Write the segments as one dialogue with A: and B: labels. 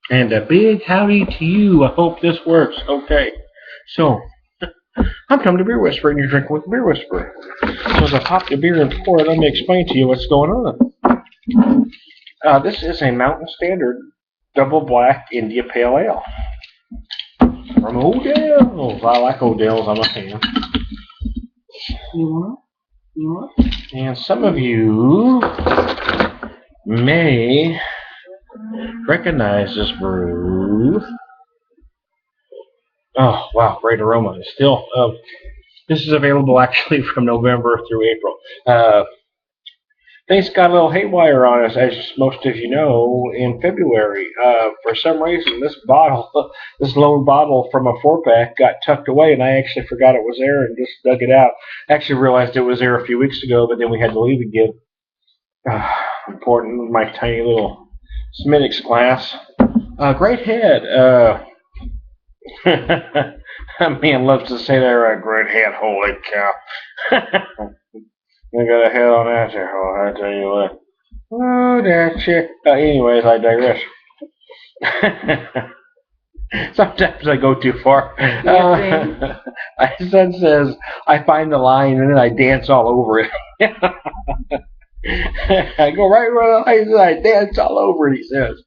A: And a big howdy to you. I hope this works. Okay. So, I'm Tom the Beer Whisperer, and you're drinking with the Beer Whisperer. So as I pop the beer and pour it, let me explain to you what's going on. This is a Mountain Standard Double Black India Pale Ale from Odell's. I like Odell's. I'm a fan. And some of you may recognize this brew. Oh, wow, great aroma. Still, this is available actually from November through April. Things got a little haywire on us, as most of you know, in February. For some reason, this lone bottle from a 4-pack got tucked away, and I actually forgot it was there and just dug it out. Actually realized it was there a few weeks ago, but then we had to leave again. Important, my tiny little Smittix glass. Great head. Man loves to say that, right? Great head, holy cow. I got a head on that there, oh, I tell you what. Oh, that shit. Anyways, I digress. Sometimes I go too far. My son says, I find the line and then I dance all over it. I go right where the line is and I dance all over it, he says.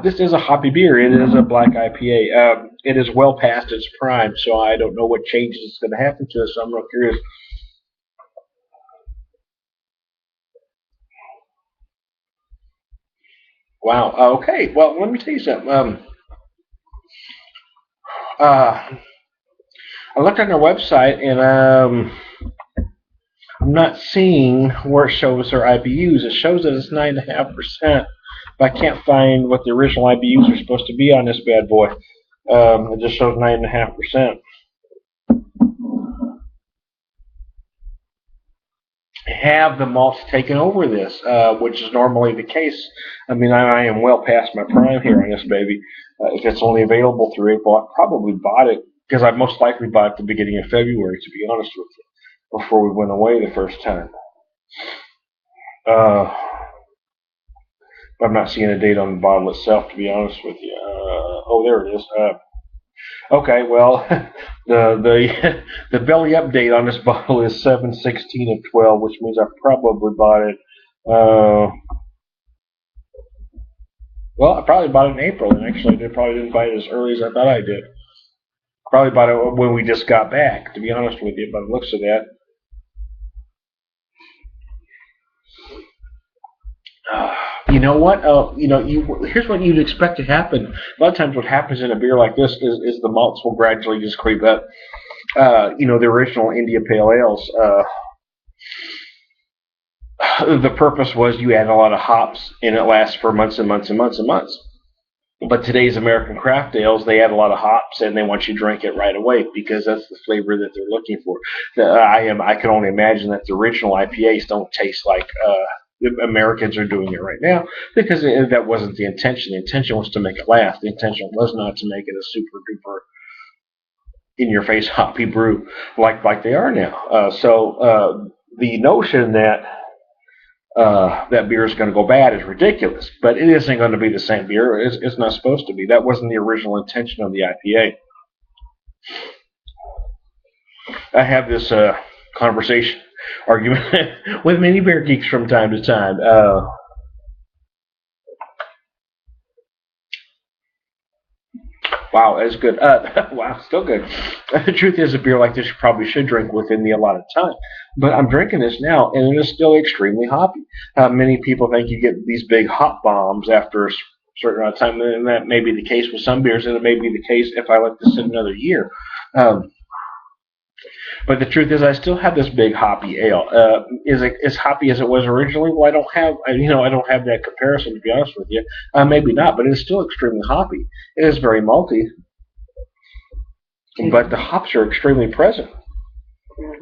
A: This is a hoppy beer. It is a black IPA. It is well past its prime, so I don't know what changes is going to happen to it, so I'm real curious. Wow. Okay. Well, let me tell you something. I looked on their website, and I'm not seeing where it shows their IBUs. It shows that it's 9.5%, but I can't find what the original IBUs are supposed to be on this bad boy. It just shows 9.5%. Have the malts taken over this, which is normally the case. I mean, I am well past my prime here on this baby. If it's only available through April, I probably bought it because I most likely bought it at the beginning of February, to be honest with you, before we went away the first time. I'm not seeing a date on the bottle itself, to be honest with you. Oh, there it is. Okay, well, the belly update on this bottle is 7/16 of 12, which means I probably bought it. Well, I probably bought it in April, and actually I probably didn't buy it as early as I thought I did. Probably bought it when we just got back, to be honest with you, by the looks of that. You know what? Here's what you'd expect to happen. A lot of times, what happens in a beer like this is the malts will gradually just creep up. The original India Pale Ales. The purpose was you add a lot of hops, and it lasts for months and months and months and months. But today's American craft ales, they add a lot of hops, and they want you to drink it right away because that's the flavor that they're looking for. I can only imagine that the original IPAs don't taste like the Americans are doing it right now because that wasn't the intention. The intention was to make it last. The intention was not to make it a super duper in your face hoppy brew like they are now. So the notion that that beer is going to go bad is ridiculous, but it isn't going to be the same beer. It's not supposed to be. That wasn't the original intention of the IPA. I have this argument with many beer geeks from time to time. Wow, that's good. Wow, still good. The truth is, a beer like this you probably should drink within the allotted time. But I'm drinking this now, and it is still extremely hoppy. Many people think you get these big hop bombs after a certain amount of time, and that may be the case with some beers, and it may be the case if I let this sit another year. But the truth is, I still have this big hoppy ale. Is it as hoppy as it was originally? Well, I don't have that comparison, to be honest with you. Maybe not, but it is still extremely hoppy. It is very malty, but the hops are extremely present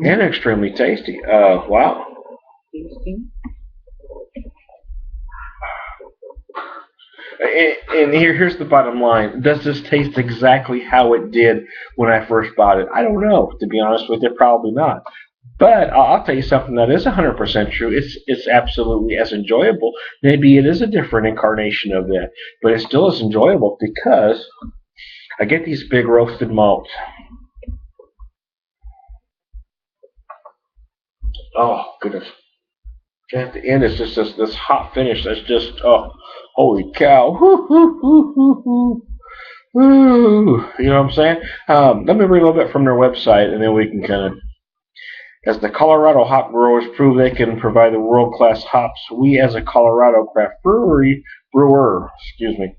A: and extremely tasty. Wow. And here's the bottom line. Does this taste exactly how it did when I first bought it? I don't know, to be honest with you, probably not. But I'll tell you something that is 100% true. It's absolutely as enjoyable. Maybe it is a different incarnation of that, but it still is enjoyable because I get these big roasted malts. Oh goodness! At the end, it's just this hot finish that's just holy cow! Woo. You know what I'm saying? Let me read a little bit from their website, and then we can kind of. As the Colorado hop growers prove they can provide the world-class hops, we as a Colorado craft brewer, excuse me,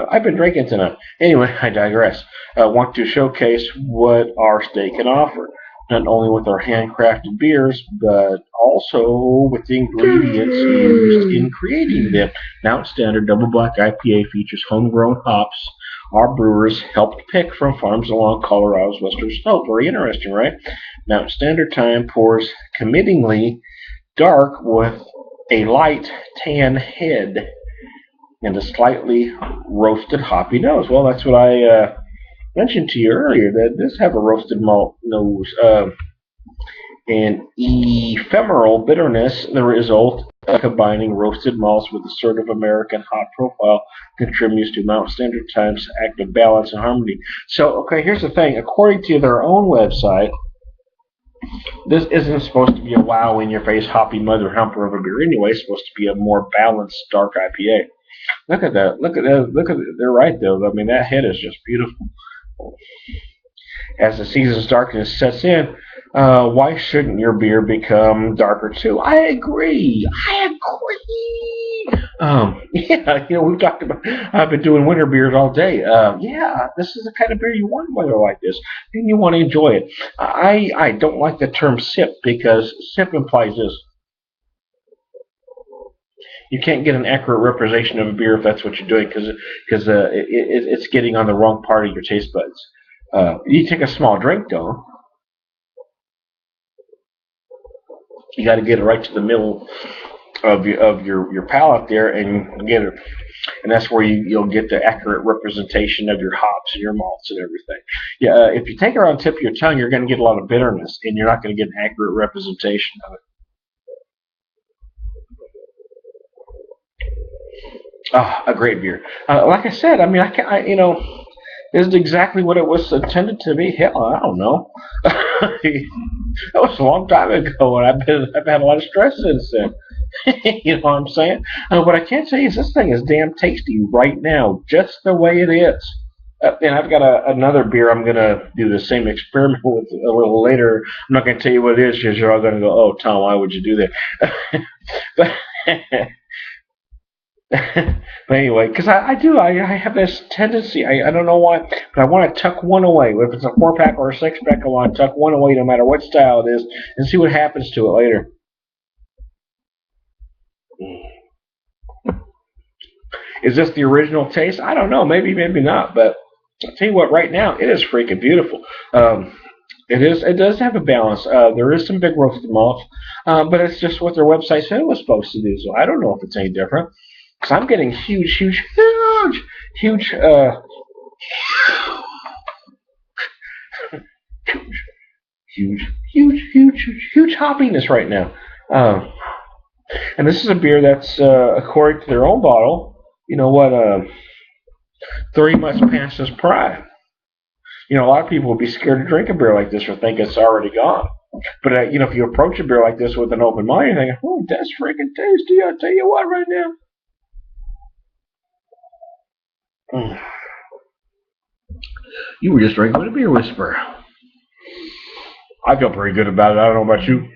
A: I've been drinking tonight. Anyway, I digress. Want to showcase what our state can offer, not only with our handcrafted beers, but also with the ingredients used in creating them. Mount Standard Double Black IPA features homegrown hops our brewers helped pick from farms along Colorado's western slope. Very interesting, right? Mount Standard Time pours committingly dark with a light tan head and a slightly roasted hoppy nose. Well, that's what I mentioned to you earlier. That does have a roasted malt nose. An ephemeral bitterness, the result of combining roasted malts with assertive American hop profile contributes to Mount Standard Time's active balance and harmony. So, okay, here's the thing. According to their own website, this isn't supposed to be a wow in your face hoppy mother humper of a beer anyway. It's supposed to be a more balanced dark IPA. Look at that. Look at that. Look at that. They're right though. I mean, that head is just beautiful. As the season's darkness sets in, why shouldn't your beer become darker too? I agree. Yeah, we've talked about. I've been doing winter beers all day. Yeah, this is the kind of beer you want in weather like this, and you want to enjoy it. I don't like the term sip because sip implies this. You can't get an accurate representation of a beer if that's what you're doing because it's getting on the wrong part of your taste buds. You take a small drink though. You got to get it right to the middle of your palate there and get it, and that's where you'll get the accurate representation of your hops and your malts and everything. Yeah, if you take it on the tip of your tongue, you're going to get a lot of bitterness, and you're not going to get an accurate representation of it. A great beer. Like I said, I mean, is it exactly what it was intended to be? Hell, I don't know. That was a long time ago, and I've had a lot of stress since then. You know what I'm saying? What I can tell you is this thing is damn tasty right now, just the way it is. And I've got another beer I'm going to do the same experiment with a little later. I'm not going to tell you what it is because you're all going to go, oh, Tom, why would you do that? but but anyway, because I have this tendency, I don't know why, but I want to tuck one away. If it's a 4-pack or a 6-pack, I want to tuck one away no matter what style it is and see what happens to it later. Is this the original taste? I don't know. Maybe, maybe not. But I'll tell you what, right now, it is freaking beautiful. It does have a balance. There is some big roasted malts, but it's just what their website said it was supposed to do. So I don't know if it's any different. Because I'm getting huge, huge, huge hoppiness right now. And this is a beer that's, according to their own bottle, you know what, 3 months past its prime. You know, a lot of people would be scared to drink a beer like this or think it's already gone. But, if you approach a beer like this with an open mind, you're thinking, oh, that's freaking tasty. I'll tell you what right now. You were just drinking with a beer whisperer. I feel pretty good about it. I don't know about you.